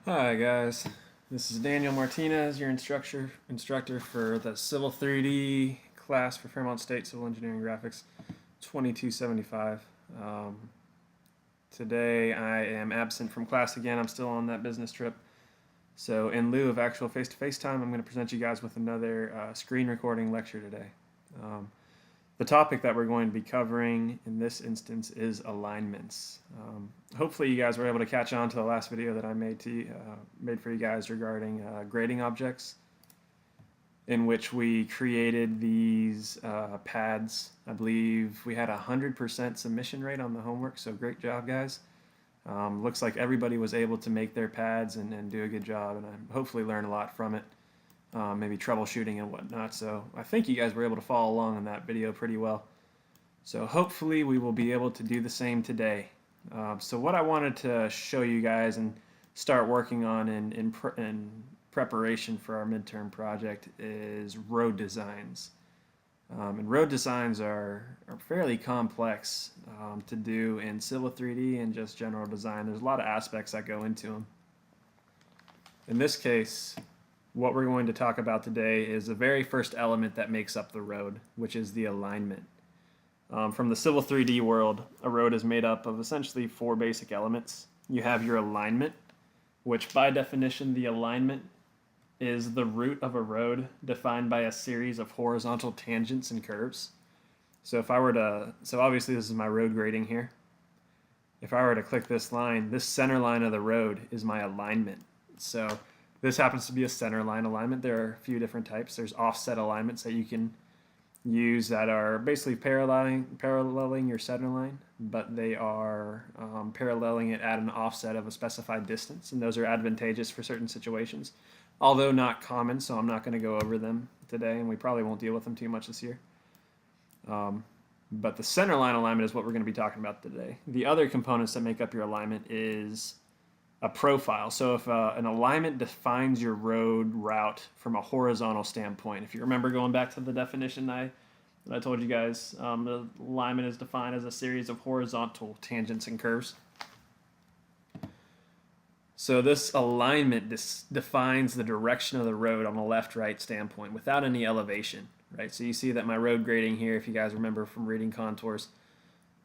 Hi guys, this is Daniel Martinez, your instructor for the Civil 3D class for Fairmont State Civil Engineering Graphics 2275. Today I am absent from class again. I'm still on that business trip. So in lieu of actual face-to-face time, I'm going to present you guys with another screen recording lecture today. Um, the topic that we're going to be covering in this instance is alignments. Hopefully you guys were able to catch on to the last video that I made for you guys regarding grading objects, in which we created these pads. I believe we had a 100% submission rate on the homework, so great job, guys. Looks like everybody was able to make their pads and do a good job, and I hopefully learned a lot from it. Maybe troubleshooting and whatnot. So I think you guys were able to follow along in that video pretty well. So hopefully we will be able to do the same today. So what I wanted to show you guys and start working on in preparation for our midterm project is road designs. And road designs are fairly complex to do in Civil 3D and just general design. There's a lot of aspects that go into them. In this case, what we're going to talk about today is the very first element that makes up the road, which is the alignment. From the Civil 3D world, a road is made up of essentially four basic elements. You have your alignment, which by definition, the alignment is the route of a road defined by a series of horizontal tangents and curves. So obviously this is my road grading here. If I were to click this line, this center line of the road is my alignment. So this happens to be a center line alignment. There are a few different types. There's offset alignments that you can use that are basically paralleling your center line, but they are paralleling it at an offset of a specified distance, and those are advantageous for certain situations, although not common, so I'm not going to go over them today, and we probably won't deal with them too much this year. But the center line alignment is what we're going to be talking about today. The other components that make up your alignment is a profile. So if an alignment defines your road route from a horizontal standpoint, if you remember going back to the definition that I told you guys, the alignment is defined as a series of horizontal tangents and curves. So this alignment defines the direction of the road on a left-right standpoint without any elevation, right? So you see that my road grading here, if you guys remember from reading contours,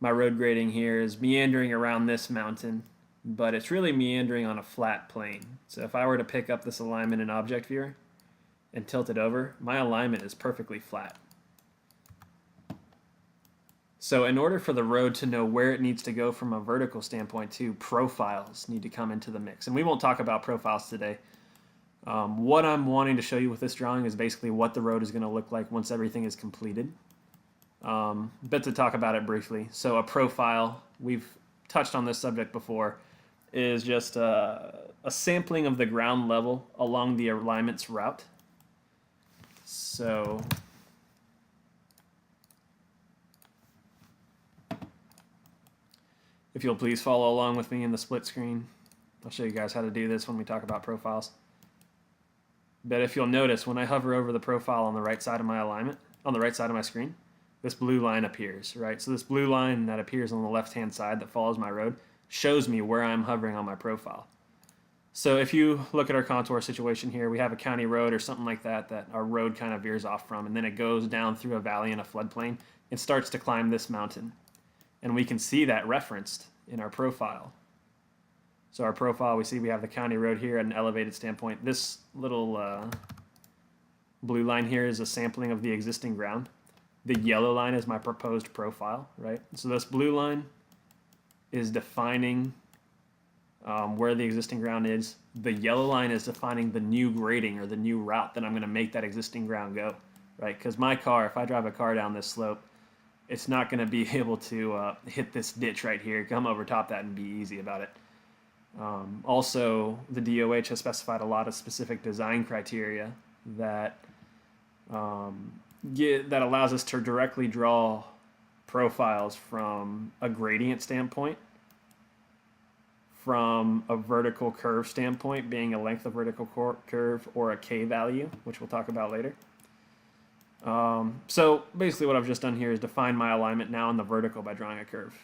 my road grading here is meandering around this mountain, but it's really meandering on a flat plane. So if I were to pick up this alignment in Object Viewer and tilt it over, my alignment is perfectly flat. So in order for the road to know where it needs to go from a vertical standpoint too, profiles need to come into the mix. And we won't talk about profiles today. What I'm wanting to show you with this drawing is basically what the road is going to look like once everything is completed. But to talk about it briefly, so a profile, we've touched on this subject before, is just a sampling of the ground level along the alignment's route. So if you'll please follow along with me in the split screen, I'll show you guys how to do this when we talk about profiles. But if you'll notice, when I hover over the profile on the right side of my alignment, on the right side of my screen, this blue line appears, right? So this blue line that appears on the left-hand side that follows my road shows me where I'm hovering on my profile. So if you look at our contour situation here, we have a county road or something like that our road kind of veers off from, and then it goes down through a valley and a floodplain and starts to climb this mountain. And we can see that referenced in our profile. So our profile, we see we have the county road here at an elevated standpoint. This little blue line here is a sampling of the existing ground. The yellow line is my proposed profile, right? So this blue line is defining where the existing ground is. The yellow line is defining the new grading or the new route that I'm going to make that existing ground go, right? Because my car, if I drive a car down this slope, it's not going to be able to hit this ditch right here, come over top that and be easy about it. Also, the DOH has specified a lot of specific design criteria that that allows us to directly draw profiles from a gradient standpoint, from a vertical curve standpoint, being a length of vertical curve, or a K value, which we'll talk about later. So basically what I've just done here is define my alignment now in the vertical by drawing a curve.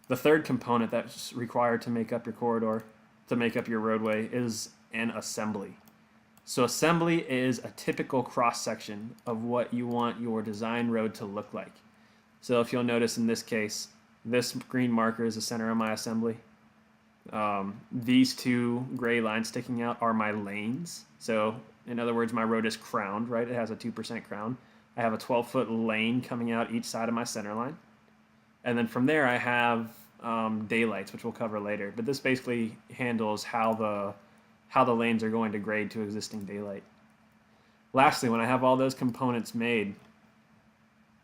The third component that's required to make up your corridor to make up your roadway is an assembly. So assembly is a typical cross-section of what you want your design road to look like. So if you'll notice in this case, this green marker is the center of my assembly. These two gray lines sticking out are my lanes. So in other words, my road is crowned, right? It has a 2% crown. I have a 12-foot lane coming out each side of my center line. And then from there I have daylights, which we'll cover later. But this basically handles how the lanes are going to grade to existing daylight. Lastly, when I have all those components made,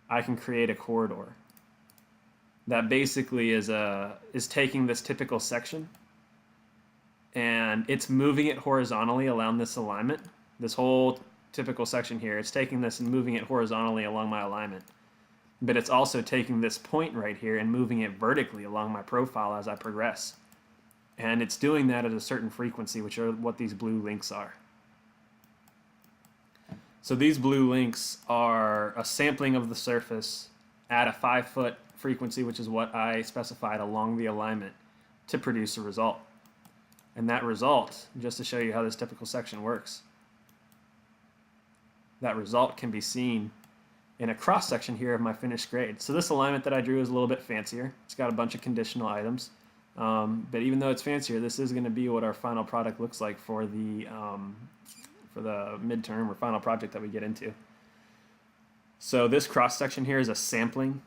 I can create a corridor that basically is taking this typical section and it's moving it horizontally along this alignment. This whole typical section here, it's taking this and moving it horizontally along my alignment. But it's also taking this point right here and moving it vertically along my profile as I progress. And it's doing that at a certain frequency, which are what these blue links are. So these blue links are a sampling of the surface at a 5-foot frequency, which is what I specified along the alignment to produce a result. And that result, just to show you how this typical section works, that result can be seen in a cross section here of my finished grade. So this alignment that I drew is a little bit fancier. It's got a bunch of conditional items. But even though it's fancier, this is going to be what our final product looks like for the midterm or final project that we get into. So this cross section here is a sampling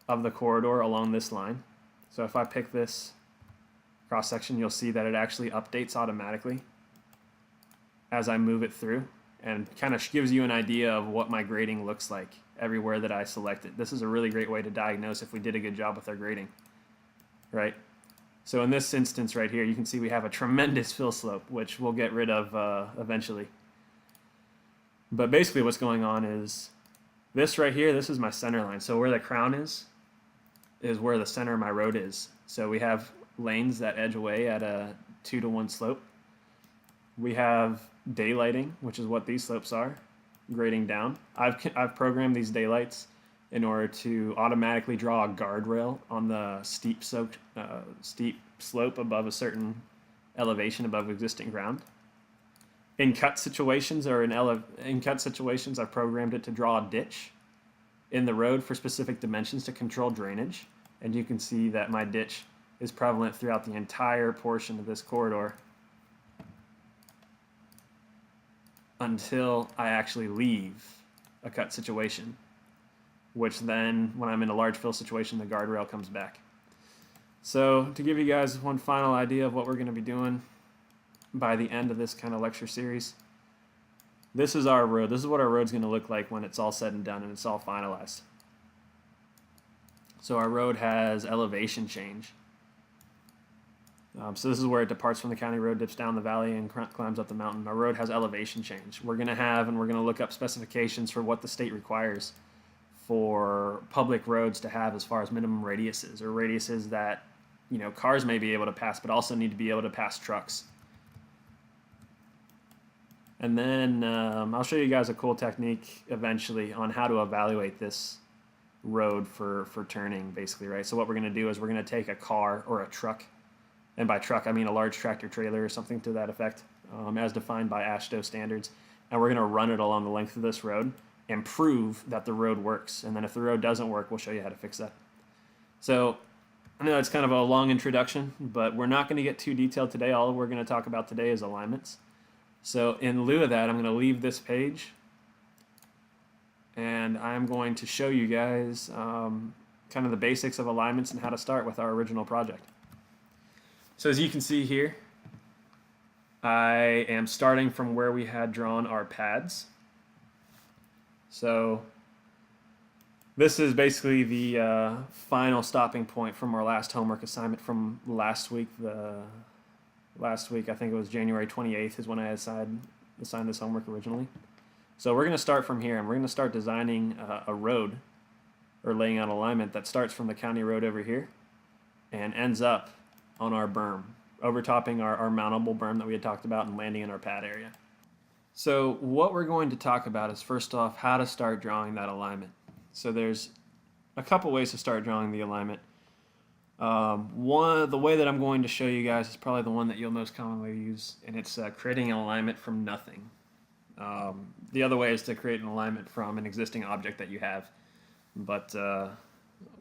of the corridor along this line. So if I pick this cross section, you'll see that it actually updates automatically as I move it through, and kind of gives you an idea of what my grading looks like everywhere that I select it. This is a really great way to diagnose if we did a good job with our grading, right? So in this instance right here, you can see we have a tremendous fill slope, which we'll get rid of eventually. But basically what's going on is this right here, this is my center line. So where the crown is where the center of my road is. So we have lanes that edge away at a 2-to-1 slope. We have daylighting, which is what these slopes are, grading down. I've programmed these daylights in order to automatically draw a guardrail on the steep slope above a certain elevation above existing ground. In cut situations, I've programmed it to draw a ditch in the road for specific dimensions to control drainage. And you can see that my ditch is prevalent throughout the entire portion of this corridor until I actually leave a cut situation, which then, when I'm in a large fill situation, the guardrail comes back. So to give you guys one final idea of what we're going to be doing by the end of this kind of lecture series, this is our road. This is what our road's going to look like when it's all said and done and it's all finalized. So our road has elevation change. So this is where it departs from the county road, dips down the valley, and climbs up the mountain. Our road has elevation change. We're going to look up specifications for what the state requires for public roads to have as far as minimum radiuses, or radiuses that, you know, cars may be able to pass, but also need to be able to pass trucks. And then I'll show you guys a cool technique eventually on how to evaluate this road for turning, basically, right? So what we're going to do is we're going to take a car or a truck, and by truck I mean a large tractor trailer or something to that effect, as defined by AASHTO standards, and we're going to run it along the length of this road and prove that the road works. And then if the road doesn't work, we'll show you how to fix that. So I know it's kind of a long introduction, but we're not going to get too detailed today. All we're going to talk about today is alignments. So in lieu of that, I'm going to leave this page, and I'm going to show you guys kind of the basics of alignments and how to start with our original project. So as you can see here, I am starting from where we had drawn our pads. So this is basically the final stopping point from our last homework assignment from last week. Last week, I think it was January 28th is when I assigned this homework originally. So we're going to start from here, and we're going to start designing a road, or laying out alignment that starts from the county road over here and ends up on our berm, overtopping our mountable berm that we had talked about and landing in our pad area. So what we're going to talk about is, first off, how to start drawing that alignment. So there's a couple ways to start drawing the alignment. The way that I'm going to show you guys is probably the one that you'll most commonly use, and it's creating an alignment from nothing. The other way is to create an alignment from an existing object that you have, but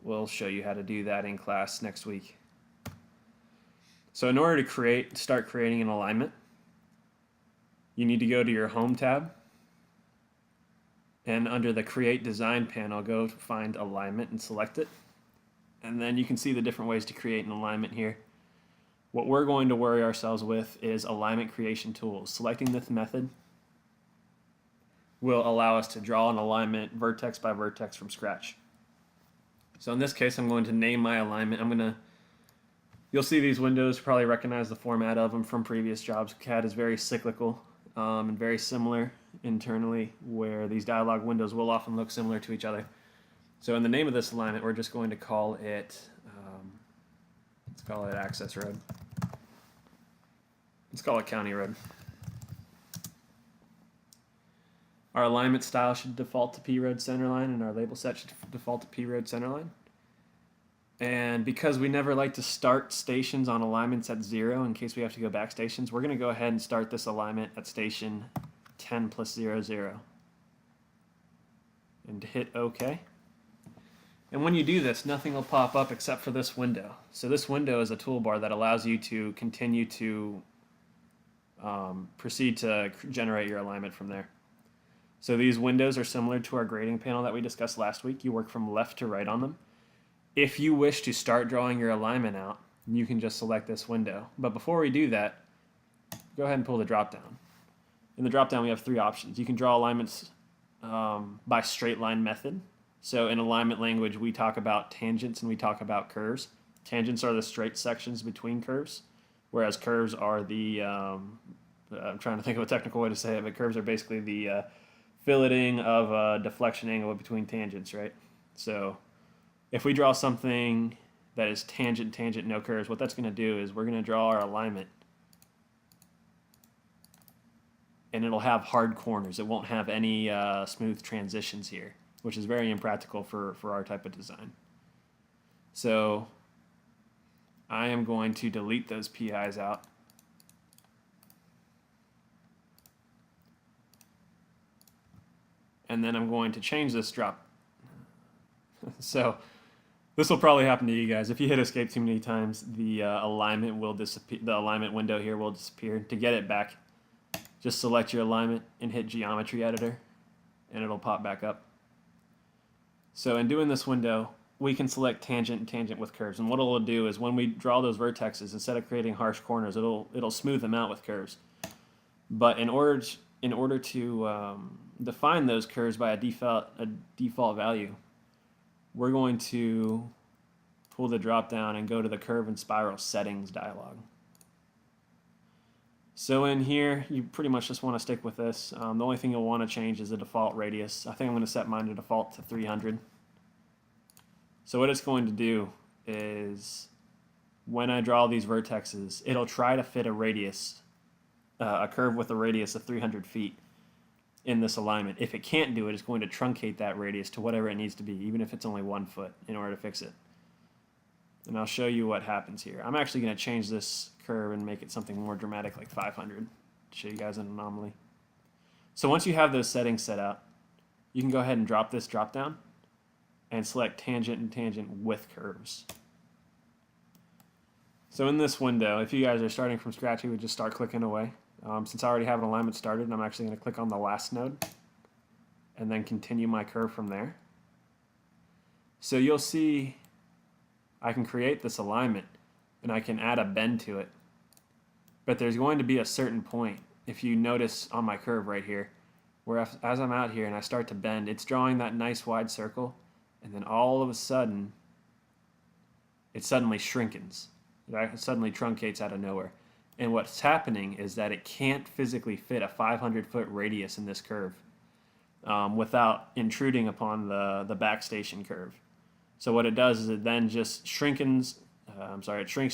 we'll show you how to do that in class next week. So in order to start creating an alignment, you need to go to your Home tab, and under the Create Design panel, go find Alignment and select it. And then you can see the different ways to create an alignment here. What we're going to worry ourselves with is alignment creation tools. Selecting this method will allow us to draw an alignment vertex by vertex from scratch. So in this case, I'm going to name my alignment. You'll see these windows, probably recognize the format of them from previous jobs. CAD is very cyclical and very similar internally, where these dialog windows will often look similar to each other. So in the name of this alignment, we're just going to call it, let's call it Access Road. Let's call it County Road. Our alignment style should default to P-Road Centerline, and our label set should default to P-Road Centerline. And because we never like to start stations on alignments at 0 in case we have to go back stations, we're going to go ahead and start this alignment at station 10 plus 0, 0. And hit OK. And when you do this, nothing will pop up except for this window. So this window is a toolbar that allows you to continue to proceed to generate your alignment from there. So these windows are similar to our grading panel that we discussed last week. You work from left to right on them. If you wish to start drawing your alignment out, you can just select this window. But before we do that, go ahead and pull the drop down. In the drop down, we have 3 options. You can draw alignments by straight line method. So in alignment language, we talk about tangents and we talk about curves. Tangents are the straight sections between curves, whereas curves are the, I'm trying to think of a technical way to say it, but curves are basically the filleting of a deflection angle between tangents, right? So if we draw something that is tangent, tangent, no curves, what that's going to do is we're going to draw our alignment, and it'll have hard corners. It won't have any smooth transitions here, which is very impractical for our type of design. So I am going to delete those PIs out. And then I'm going to change this drop. So this will probably happen to you guys. If you hit escape too many times, the alignment will disappear. The alignment window here will disappear. To get it back, just select your alignment and hit Geometry Editor, and it'll pop back up. So in doing this window, we can select tangent and tangent with curves. And what it'll do is when we draw those vertexes, instead of creating harsh corners, it'll smooth them out with curves. But in order to define those curves by a default value, we're going to pull the drop down and go to the Curve and Spiral Settings dialog. So in here, you pretty much just want to stick with this. The only thing you'll want to change is the default radius. I think I'm going to set mine to default to 300. So what it's going to do is when I draw these vertexes, it'll try to fit a radius, a curve with a radius of 300 feet in this alignment. If it can't do it, it's going to truncate that radius to whatever it needs to be, even if it's only 1 foot, in order to fix it. And I'll show you what happens here. I'm actually going to change this curve and make it something more dramatic, like 500, to show you guys an anomaly. So once you have those settings set out, you can go ahead and drop this drop down and select tangent and tangent with curves. So in this window, if you guys are starting from scratch, you would just start clicking away. Since I already have an alignment started, I'm actually going to click on the last node and then continue my curve from there. So you'll see I can create this alignment and I can add a bend to it. But there's going to be a certain point, if you notice on my curve right here, where as I'm out here and I start to bend, it's drawing that nice wide circle, and then all of a sudden, it suddenly shrinkens. It suddenly truncates out of nowhere. And what's happening is that it can't physically fit a 500-foot radius in this curve without intruding upon the backstation curve. So what it does is it then just shrinks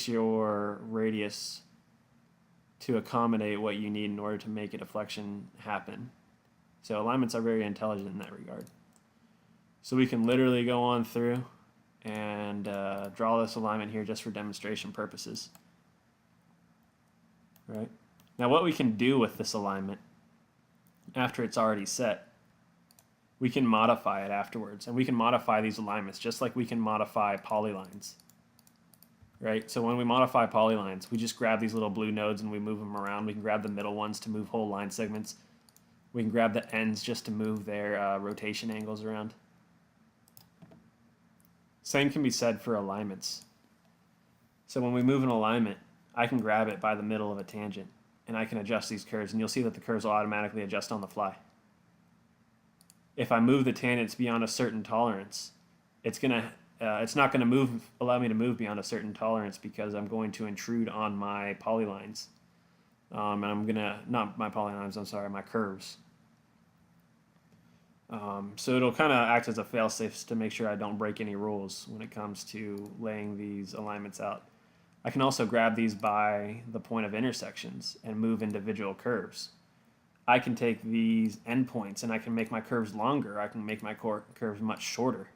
your radius to accommodate what you need in order to make a deflection happen. So alignments are very intelligent in that regard. So we can literally go on through and draw this alignment here just for demonstration purposes. Right? Now what we can do with this alignment after it's already set, we can modify it afterwards, and we can modify these alignments just like we can modify polylines. Right? So when we modify polylines, we just grab these little blue nodes and we move them around. We can grab the middle ones to move whole line segments. We can grab the ends just to move their rotation angles around. Same can be said for alignments. So when we move an alignment, I can grab it by the middle of a tangent and I can adjust these curves, and you'll see that the curves will automatically adjust on the fly. If I move the tangents beyond a certain tolerance, it's not going to allow me to move beyond a certain tolerance because I'm going to intrude on my polylines. And I'm going to, not my polylines, I'm sorry, my curves. So it'll kind of act as a fail-safe to make sure I don't break any rules when it comes to laying these alignments out. I can also grab these by the point of intersections and move individual curves. I can take these endpoints and I can make my curves longer. I can make my curves much shorter.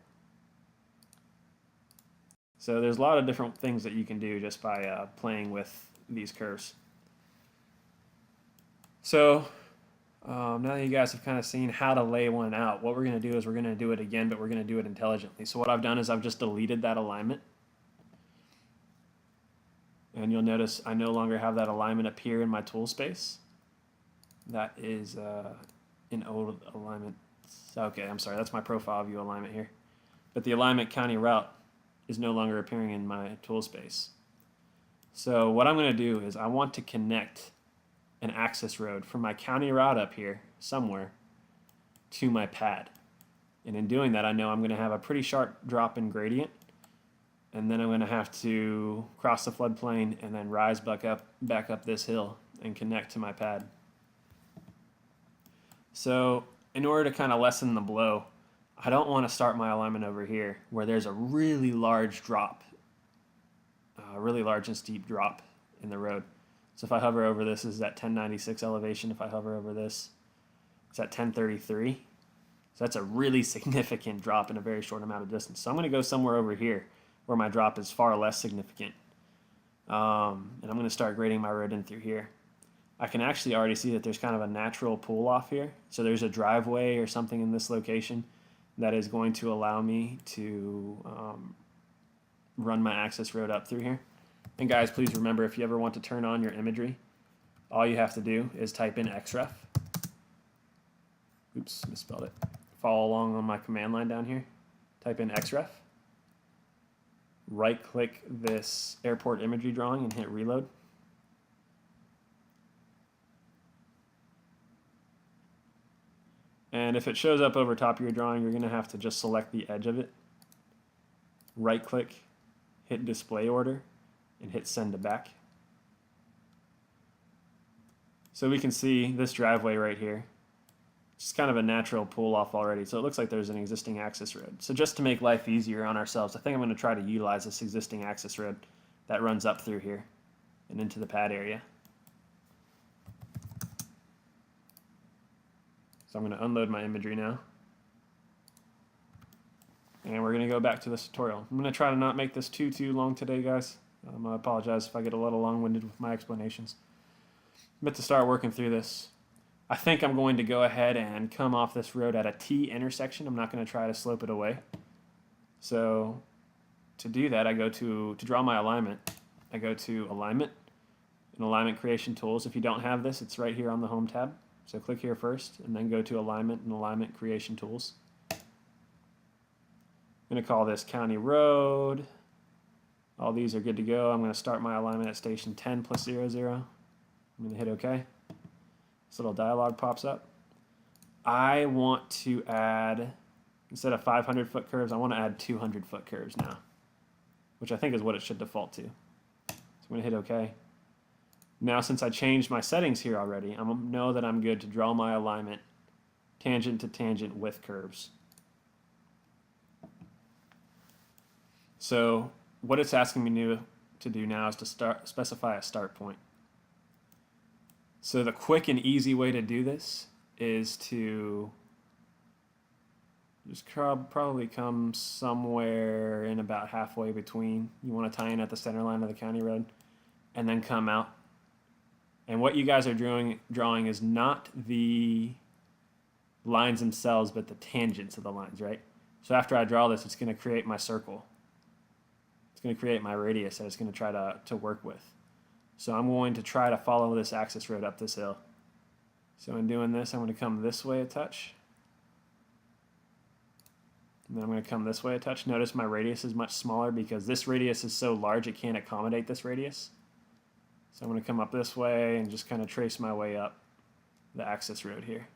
So there's a lot of different things that you can do just by playing with these curves. So now that you guys have kind of seen how to lay one out, what we're going to do is we're going to do it again, but we're going to do it intelligently. So what I've done is I've just deleted that alignment. And you'll notice I no longer have that alignment appear in my tool space. That is an old alignment. Okay, I'm sorry, that's my profile view alignment here. But the alignment county route is no longer appearing in my tool space. So what I'm going to do is I want to connect an access road from my county route up here somewhere to my pad. And in doing that, I know I'm going to have a pretty sharp drop in gradient, and then I'm going to have to cross the floodplain and then rise back up this hill and connect to my pad. So in order to kind of lessen the blow, I don't want to start my alignment over here where there's a really large drop, really large and steep drop in the road. So if I hover over this, is at 1096 elevation. If I hover over this, it's at 1033. So that's a really significant drop in a very short amount of distance. So I'm going to go somewhere over here where my drop is far less significant. And I'm going to start grading my road in through here. I can actually already see that there's kind of a natural pull off here. So there's a driveway or something in this location that is going to allow me to run my access road up through here. And guys, please remember, if you ever want to turn on your imagery, all you have to do is type in xref. Oops, misspelled it. Follow along on my command line down here. Type in xref. Right click this airport imagery drawing and hit reload. And if it shows up over top of your drawing, you're going to have to just select the edge of it. Right click, hit display order, and hit send to back. So we can see this driveway right here. It's kind of a natural pull off already. So it looks like there's an existing access road. So just to make life easier on ourselves, I think I'm going to try to utilize this existing access road that runs up through here and into the pad area. So I'm going to unload my imagery now. And we're going to go back to this tutorial. I'm going to try to not make this too long today, guys. I apologize if I get a little long-winded with my explanations. But to start working through this, I think I'm going to go ahead and come off this road at a T intersection. I'm not going to try to slope it away. So to do that, I go to draw my alignment, I go to Alignment and Alignment Creation Tools. If you don't have this, it's right here on the Home tab. So click here first and then go to Alignment and Alignment Creation Tools. I'm going to call this County Road. All these are good to go. I'm going to start my alignment at station 10 plus 00. I'm going to hit OK. This little dialog pops up. I want to add, instead of 500-foot curves, I want to add 200-foot curves now, which I think is what it should default to. So I'm going to hit OK. Now, since I changed my settings here already, I know that I'm good to draw my alignment tangent to tangent with curves. So what it's asking me to do now is to specify a start point. So the quick and easy way to do this is to just probably come somewhere in about halfway between. You want to tie in at the center line of the county road and then come out. And what you guys are drawing is not the lines themselves, but the tangents of the lines, right? So after I draw this, it's going to create my circle. It's going to create my radius that it's going to try to work with. So I'm going to try to follow this access road up this hill. So in doing this, I'm going to come this way a touch. And then I'm going to come this way a touch. Notice my radius is much smaller because this radius is so large it can't accommodate this radius. So I'm going to come up this way and just kind of trace my way up the access road here.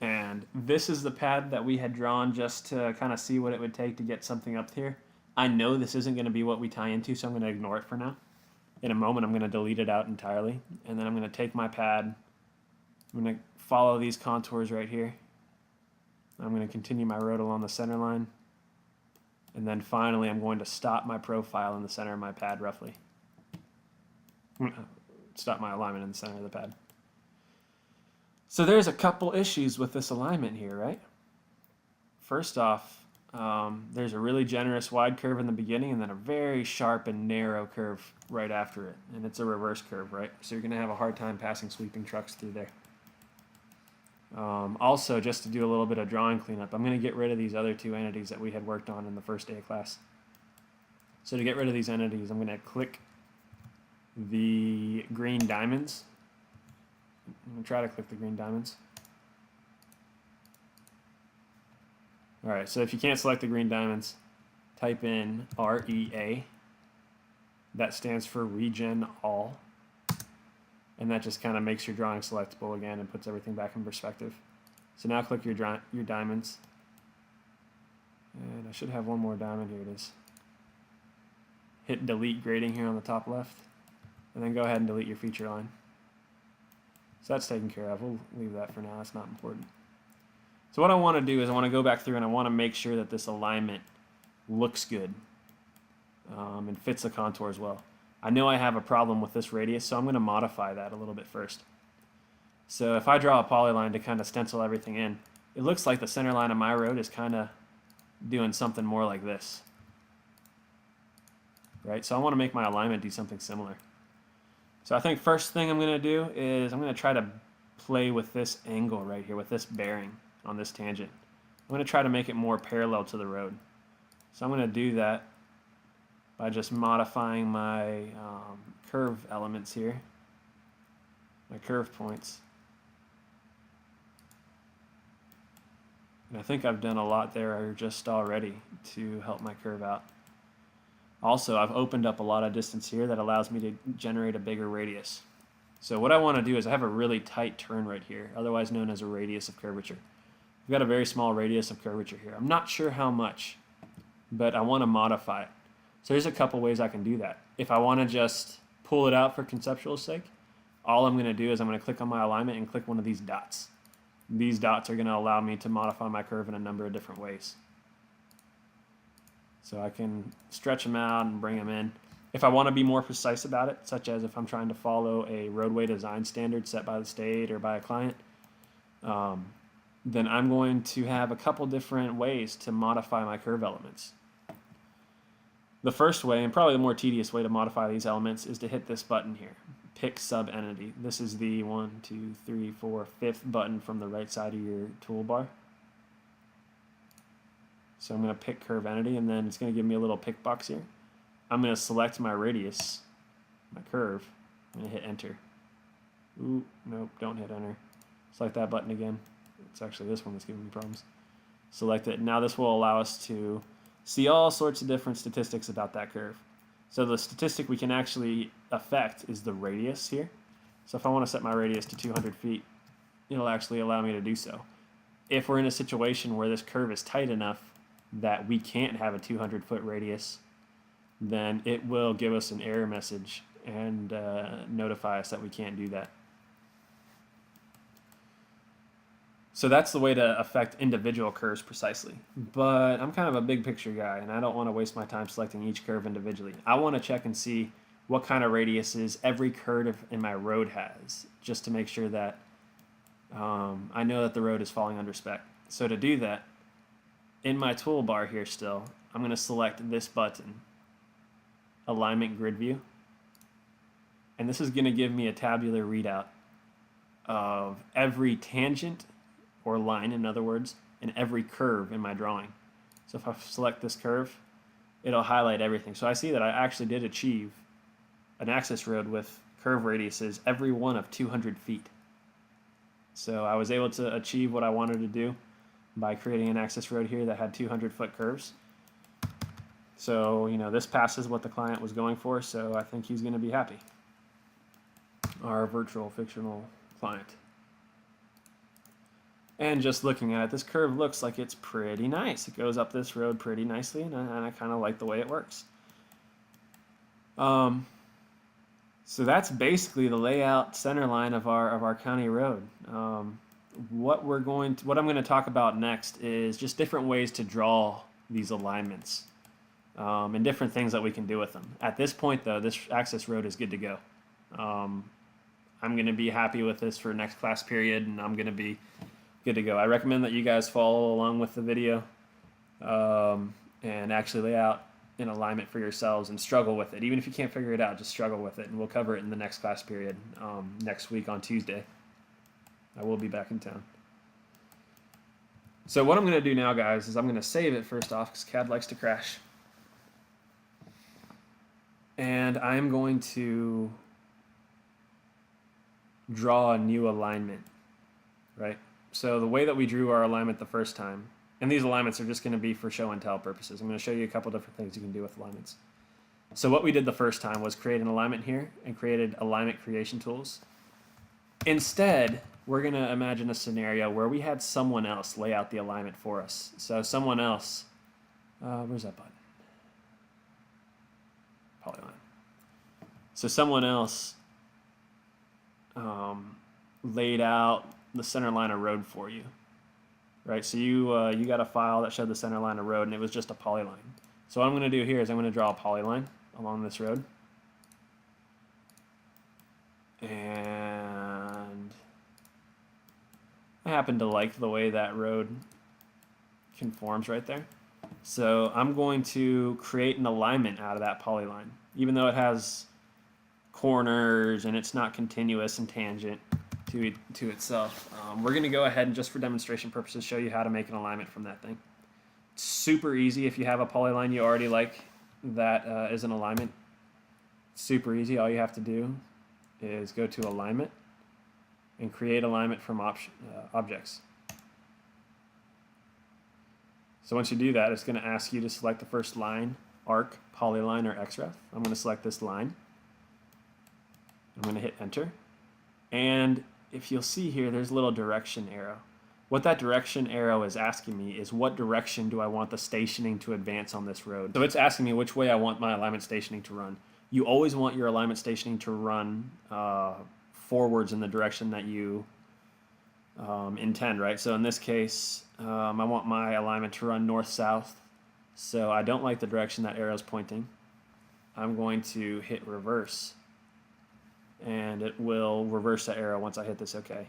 And this is the pad that we had drawn just to kind of see what it would take to get something up here. I know this isn't going to be what we tie into, so I'm going to ignore it for now. In a moment, I'm going to delete it out entirely. And then I'm going to take my pad. I'm going to follow these contours right here. I'm going to continue my road along the center line. And then finally, I'm going to stop my profile in the center of my pad roughly. Stop my alignment in the center of the pad. So there's a couple issues with this alignment here, right? First off, there's a really generous wide curve in the beginning and then a very sharp and narrow curve right after it. And it's a reverse curve, right? So you're going to have a hard time passing sweeping trucks through there. Also, just to do a little bit of drawing cleanup, I'm going to get rid of these other two entities that we had worked on in the first day of class. So to get rid of these entities, I'm going to click the green diamonds. I'm going to try to click the green diamonds. Alright, so if you can't select the green diamonds, type in REA. That stands for Regen All. And that just kind of makes your drawing selectable again and puts everything back in perspective. So now click your diamonds. And I should have one more diamond. Here it is. Hit delete grading here on the top left. And then go ahead and delete your feature line. So that's taken care of. We'll leave that for now. That's not important. So what I want to do is I want to go back through and I want to make sure that this alignment looks good and fits the contour as well. I know I have a problem with this radius, so I'm going to modify that a little bit first. So if I draw a polyline to kind of stencil everything in, it looks like the center line of my road is kind of doing something more like this. Right? So I want to make my alignment do something similar. So I think first thing I'm going to do is I'm going to try to play with this angle right here, with this bearing on this tangent. I'm going to try to make it more parallel to the road. So I'm going to do that by just modifying my curve elements here, my curve points. And I think I've done a lot there just already to help my curve out. Also, I've opened up a lot of distance here that allows me to generate a bigger radius. So what I want to do is I have a really tight turn right here, otherwise known as a radius of curvature. I've got a very small radius of curvature here. I'm not sure how much, but I want to modify it. So there's a couple ways I can do that. If I want to just pull it out for conceptual sake, all I'm going to do is I'm going to click on my alignment and click one of these dots. These dots are going to allow me to modify my curve in a number of different ways. So I can stretch them out and bring them in. If I want to be more precise about it, such as if I'm trying to follow a roadway design standard set by the state or by a client, then I'm going to have a couple different ways to modify my curve elements. The first way, and probably the more tedious way to modify these elements, is to hit this button here, Pick Sub-Entity. This is the 5th button from the right side of your toolbar. So I'm going to pick Curve Entity, and then it's going to give me a little pick box here. I'm going to select my radius, my curve. I'm going to hit Enter. Ooh, nope, don't hit Enter. Select that button again. It's actually this one that's giving me problems. Select it. Now this will allow us to see all sorts of different statistics about that curve. So the statistic we can actually affect is the radius here. So if I want to set my radius to 200 feet, it'll actually allow me to do so. If we're in a situation where this curve is tight enough that we can't have a 200-foot radius, then it will give us an error message and notify us that we can't do that. So that's the way to affect individual curves precisely. But I'm kind of a big picture guy, and I don't want to waste my time selecting each curve individually. I want to check and see what kind of radiuses every curve in my road has, just to make sure that I know that the road is falling under spec. So to do that, in my toolbar here still, I'm going to select this button, Alignment Grid View. And this is going to give me a tabular readout of every tangent or line, in other words, and every curve in my drawing. So if I select this curve, it'll highlight everything. So I see that I actually did achieve an access road with curve radiuses, every one of 200 feet. So I was able to achieve what I wanted to do by creating an access road here that had 200-foot curves. So, you know, this passes what the client was going for, so I think he's going to be happy. Our virtual fictional client. And just looking at it, this curve looks like it's pretty nice. It goes up this road pretty nicely, and I kind of like the way it works. So that's basically the layout center line of our county road. What I'm going to talk about next is just different ways to draw these alignments and different things that we can do with them. At this point, though, this access road is good to go. I'm going to be happy with this for next class period, and I'm going to be good to go. I recommend that you guys follow along with the video and actually lay out an alignment for yourselves and struggle with it. Even if you can't figure it out, just struggle with it, and we'll cover it in the next class period next week on Tuesday. I will be back in town. So what I'm going to do now, guys, is I'm going to save it first off because CAD likes to crash. And I'm going to draw a new alignment, right? So the way that we drew our alignment the first time, and these alignments are just going to be for show and tell purposes. I'm going to show you a couple different things you can do with alignments. So what we did the first time was create an alignment here and created alignment creation tools. Instead, we're going to imagine a scenario where we had someone else lay out the alignment for us. So someone else, where's that button? Polyline. So someone else laid out the center line of road for you. Right, so you got a file that showed the center line of road, and it was just a polyline. So what I'm going to do here is I'm going to draw a polyline along this road. And I happen to like the way that road conforms right there. So I'm going to create an alignment out of that polyline. Even though it has corners and it's not continuous and tangent to itself. We're going to go ahead and, just for demonstration purposes, show you how to make an alignment from that thing. It's super easy if you have a polyline you already like that is an alignment. Super easy. All you have to do is go to Alignment and create alignment from objects. So once you do that, it's going to ask you to select the first line, arc, polyline, or XREF. I'm going to select this line. I'm going to hit Enter. And if you'll see here, there's a little direction arrow. What that direction arrow is asking me is what direction do I want the stationing to advance on this road. So it's asking me which way I want my alignment stationing to run. You always want your alignment stationing to run forwards in the direction that you intend, right? So in this case, I want my alignment to run north-south. So I don't like the direction that arrow's pointing. I'm going to hit reverse, and it will reverse the arrow once I hit this OK.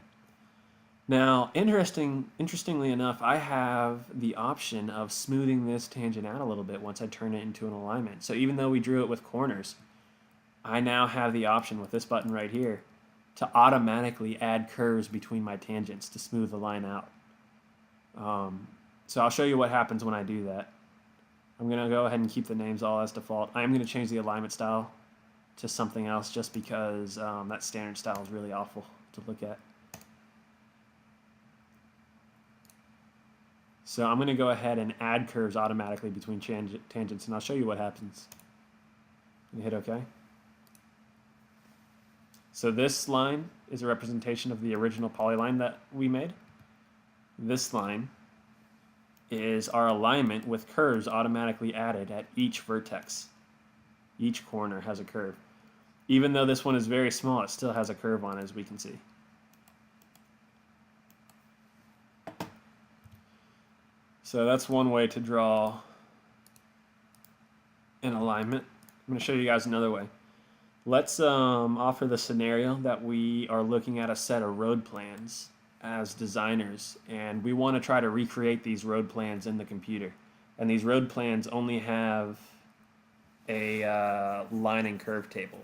Now, interestingly enough, I have the option of smoothing this tangent out a little bit once I turn it into an alignment. So even though we drew it with corners, I now have the option with this button right here to automatically add curves between my tangents to smooth the line out. So I'll show you what happens when I do that. I'm going to go ahead and keep the names all as default. I'm going to change the alignment style to something else just because that standard style is really awful to look at. So I'm going to go ahead and add curves automatically between tangents, and I'll show you what happens. You hit OK. So this line is a representation of the original polyline that we made. This line is our alignment with curves automatically added at each vertex. Each corner has a curve. Even though this one is very small, it still has a curve on it, as we can see. So that's one way to draw an alignment. I'm going to show you guys another way. Let's offer the scenario that we are looking at a set of road plans as designers, and we want to try to recreate these road plans in the computer. And these road plans only have a line and curve table.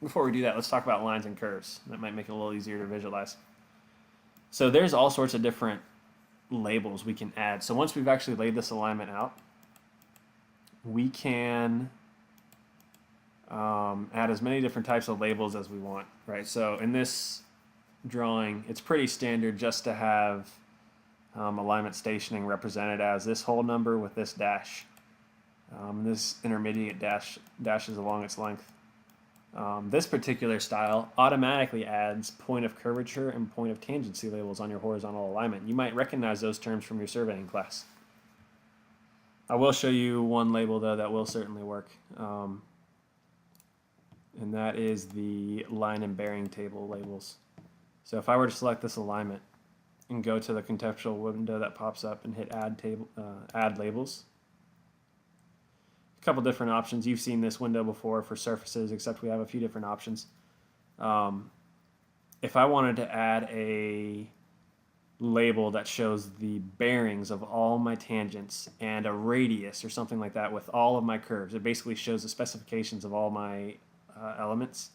Before we do that, let's talk about lines and curves. That might make it a little easier to visualize. So there's all sorts of different labels we can add. So once we've actually laid this alignment out, we can add as many different types of labels as we want, right? So in this drawing, it's pretty standard just to have alignment stationing represented as this whole number with this dash. This intermediate dashes along its length. This particular style automatically adds point of curvature and point of tangency labels on your horizontal alignment. You might recognize those terms from your surveying class. I will show you one label though that will certainly work, and that is the line and bearing table labels. So if I were to select this alignment and go to the contextual window that pops up and hit add labels, a couple different options. You've seen this window before for surfaces, except we have a few different options. If I wanted to add a label that shows the bearings of all my tangents and a radius or something like that with all of my curves, it basically shows the specifications of all my elements.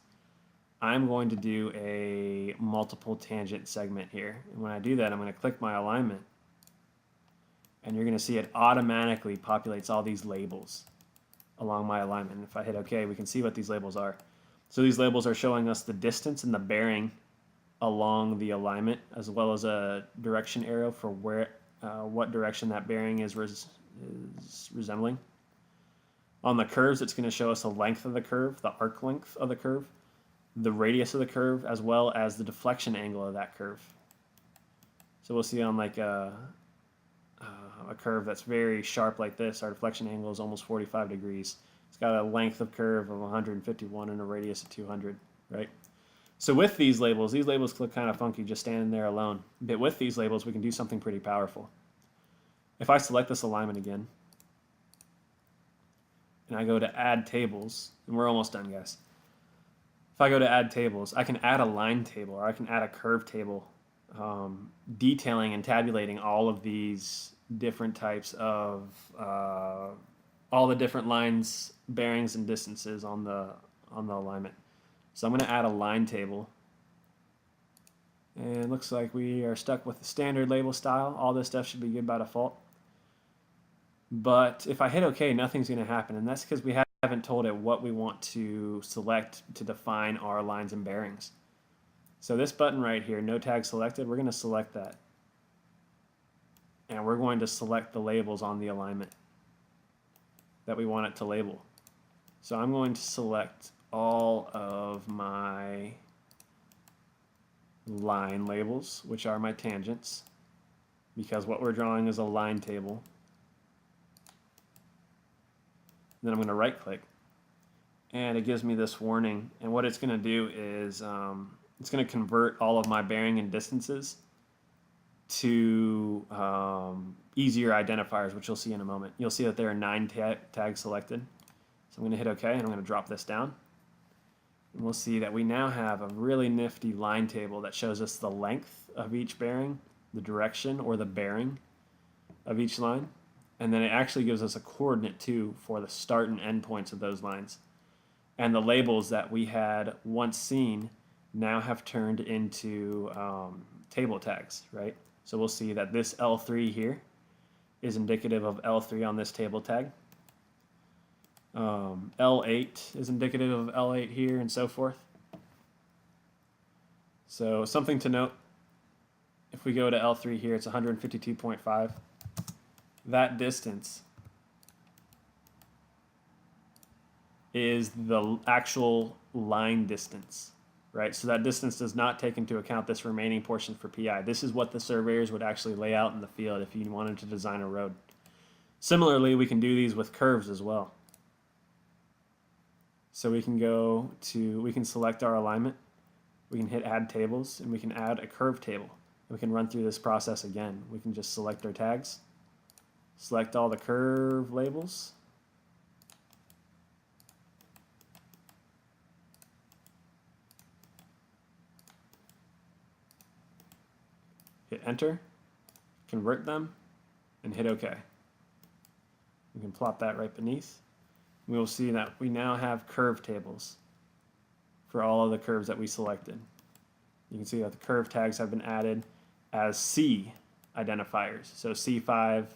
I'm going to do a multiple tangent segment here. And when I do that, I'm going to click my alignment, and you're going to see it automatically populates all these labels along my alignment. If I hit OK, we can see what these labels are. So these labels are showing us the distance and the bearing along the alignment, as well as a direction arrow for where, what direction that bearing is resembling. On the curves, it's going to show us the length of the curve, the arc length of the curve, the radius of the curve, as well as the deflection angle of that curve. So we'll see on like a curve that's very sharp like this, our deflection angle is almost 45 degrees. It's got a length of curve of 151 and a radius of 200, right? So with these labels look kind of funky just standing there alone. But with these labels, we can do something pretty powerful. If I select this alignment again, and I go to add tables, and we're almost done, guys. If I go to add tables, I can add a line table, or I can add a curve table, detailing and tabulating all of these different types of all the different lines, bearings, and distances on the alignment. So I'm going to add a line table, and it looks like we are stuck with the standard label style. All this stuff should be good by default. But if I hit OK, nothing's going to happen, and that's because we haven't told it what we want to select to define our lines and bearings. So this button right here, no tag selected, we're going to select that. And we're going to select the labels on the alignment that we want it to label. So I'm going to select all of my line labels, which are my tangents, because what we're drawing is a line table. Then I'm going to right click, and it gives me this warning, and what it's going to do is it's going to convert all of my bearing and distances to easier identifiers, which you'll see in a moment. You'll see that there are 9 tags selected. So I'm going to hit OK, and I'm going to drop this down. And we'll see that we now have a really nifty line table that shows us the length of each bearing, the direction or the bearing of each line. And then it actually gives us a coordinate too for the start and end points of those lines. And the labels that we had once seen now have turned into table tags, right? So we'll see that this L3 here is indicative of L3 on this table tag. L8 is indicative of L8 here, and so forth. So something to note, if we go to L3 here, it's 152.5. That distance is the actual line distance, right? So that distance does not take into account this remaining portion for PI. This is what the surveyors would actually lay out in the field if you wanted to design a road. Similarly, we can do these with curves as well. So we can select our alignment, we can hit add tables, and we can add a curve table. We can run through this process again. We can just select our tags, select all the curve labels, enter, convert them, and hit OK. We can plot that right beneath. We will see that we now have curve tables for all of the curves that we selected. You can see that the curve tags have been added as C identifiers. So C5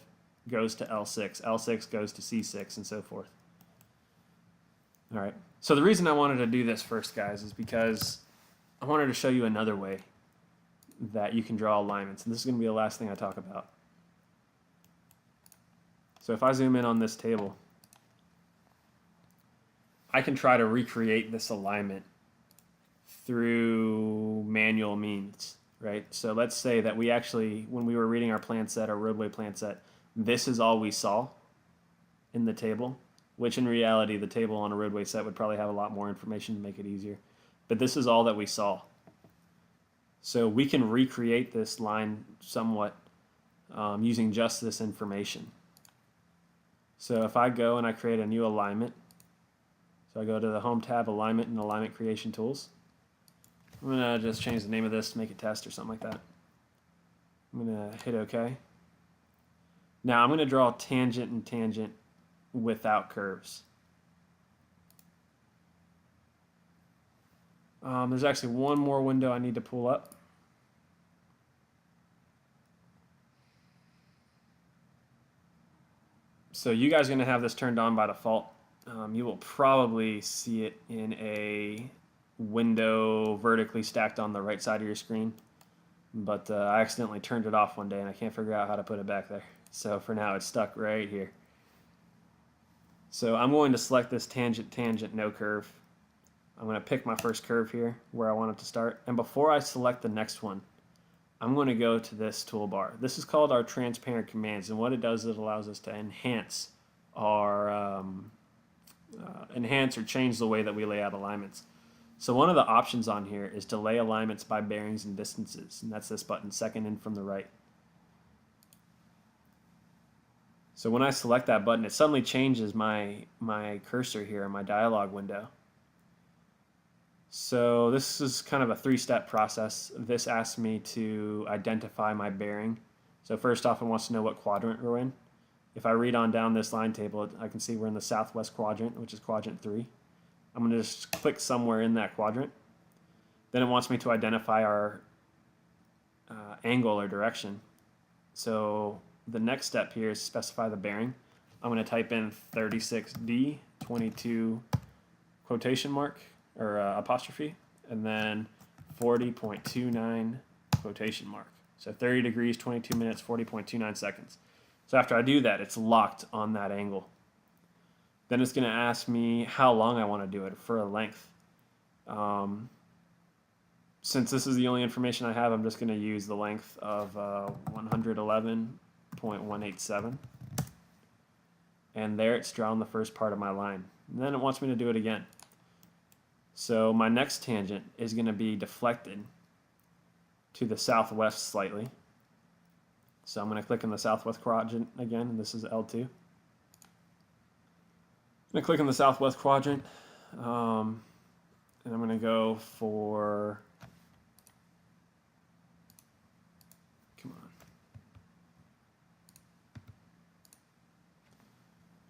goes to L6, L6 goes to C6, and so forth. All right. So the reason I wanted to do this first, guys, is because I wanted to show you another way that you can draw alignments. And this is going to be the last thing I talk about. So if I zoom in on this table, I can try to recreate this alignment through manual means, right? So let's say that we actually, when we were reading our plan set, our roadway plan set, this is all we saw in the table, which in reality, the table on a roadway set would probably have a lot more information to make it easier. But this is all that we saw. So we can recreate this line somewhat using just this information. So if I go and I create a new alignment, so I go to the Home tab, Alignment and Alignment Creation Tools. I'm going to just change the name of this to make it Test or something like that. I'm going to hit OK. Now I'm going to draw tangent and tangent without curves. There's actually one more window I need to pull up. So you guys are going to have this turned on by default. You will probably see it in a window vertically stacked on the right side of your screen. But I accidentally turned it off one day and I can't figure out how to put it back there. So for now it's stuck right here. So I'm going to select this tangent, tangent, no curve. I'm going to pick my first curve here where I want it to start. And before I select the next one, I'm going to go to this toolbar. This is called our transparent commands. And what it does is it allows us to enhance our enhance or change the way that we lay out alignments. So one of the options on here is to lay alignments by bearings and distances. And that's this button, second in from the right. So when I select that button, it suddenly changes my cursor here in my dialog window. So this is kind of a three-step process. This asks me to identify my bearing. So first off, it wants to know what quadrant we're in. If I read on down this line table, I can see we're in the southwest quadrant, which is quadrant 3. I'm going to just click somewhere in that quadrant. Then it wants me to identify our angle or direction. So the next step here is specify the bearing. I'm going to type in 36D, 22 quotation mark, or apostrophe, and then 40.29 quotation mark. So 30 degrees, 22 minutes, 40.29 seconds. So after I do that, it's locked on that angle. Then it's going to ask me how long I want to do it for a length. Since this is the only information I have, I'm just going to use the length of 111.187. And there it's drawn the first part of my line. And then it wants me to do it again. So my next tangent is going to be deflected to the southwest slightly. So I'm going to click on the southwest quadrant again, and this is L2. I'm going to click on the southwest quadrant, and I'm going to go for, come on.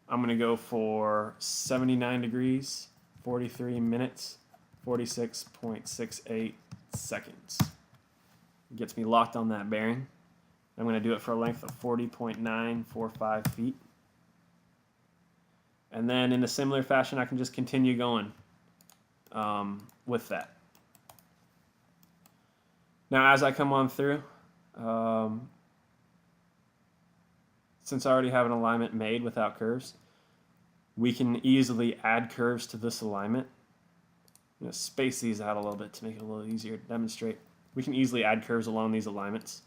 I'm going to go for 79 degrees, 43 minutes, 46.68 seconds. It gets me locked on that bearing. I'm going to do it for a length of 40.945 feet. And then in a similar fashion, I can just continue going with that. Now, as I come on through, since I already have an alignment made without curves, we can easily add curves to this alignment. I'm going to space these out a little bit to make it a little easier to demonstrate. We can easily add curves along these alignments.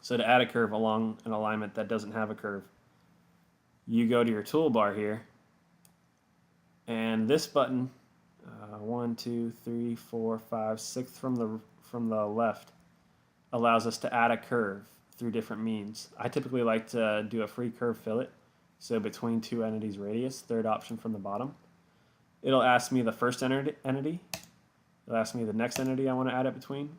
So to add a curve along an alignment that doesn't have a curve, you go to your toolbar here, and this button, 1, 2, 3, 4, 5, 6 from the left, allows us to add a curve through different means. I typically like to do a free curve fillet, so between two entities radius, third option from the bottom. It'll ask me the first entity, It'll ask me the next entity I want to add it between.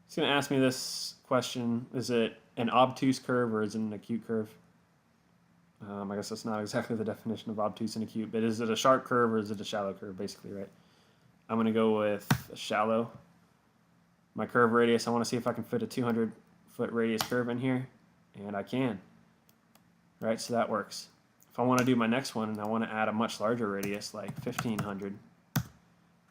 It's going to ask me this question: is it an obtuse curve or is it an acute curve? I guess that's not exactly the definition of obtuse and acute, but is it a sharp curve or is it a shallow curve, basically, right? I'm going to go with a shallow. My curve radius, I want to see if I can fit a 200-foot radius curve in here, and I can. Right, so that works. If I want to do my next one and I want to add a much larger radius, like 1500,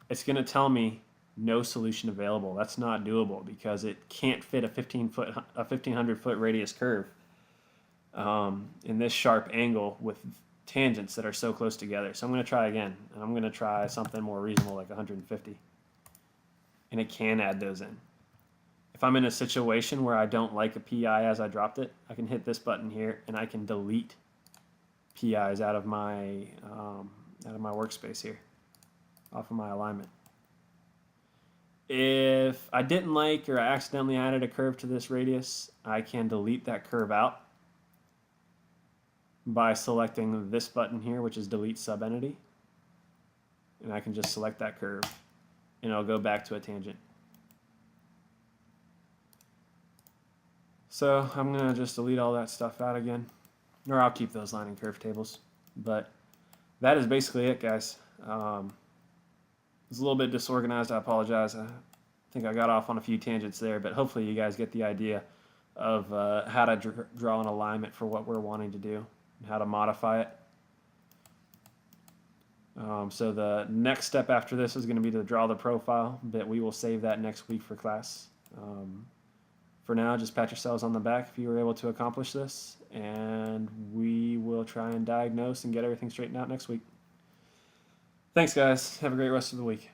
it's going to tell me no solution available. That's not doable because it can't fit a 1500-foot radius curve in this sharp angle with tangents that are so close together. So I'm going to try again, and I'm going to try something more reasonable like 150. And it can add those in. If I'm in a situation where I don't like a PI as I dropped it, I can hit this button here and I can delete PIs out of my workspace here, off of my alignment. If I didn't like or I accidentally added a curve to this radius, I can delete that curve out by selecting this button here, which is delete subentity. And I can just select that curve and it'll go back to a tangent. So I'm going to just delete all that stuff out again, or I'll keep those line and curve tables. But that is basically it, guys. It's a little bit disorganized. I apologize. I think I got off on a few tangents there, but hopefully you guys get the idea of how to draw an alignment for what we're wanting to do and how to modify it. So the next step after this is going to be to draw the profile, but we will save that next week for class. For now, just pat yourselves on the back if you were able to accomplish this, and we will try and diagnose and get everything straightened out next week. Thanks, guys. Have a great rest of the week.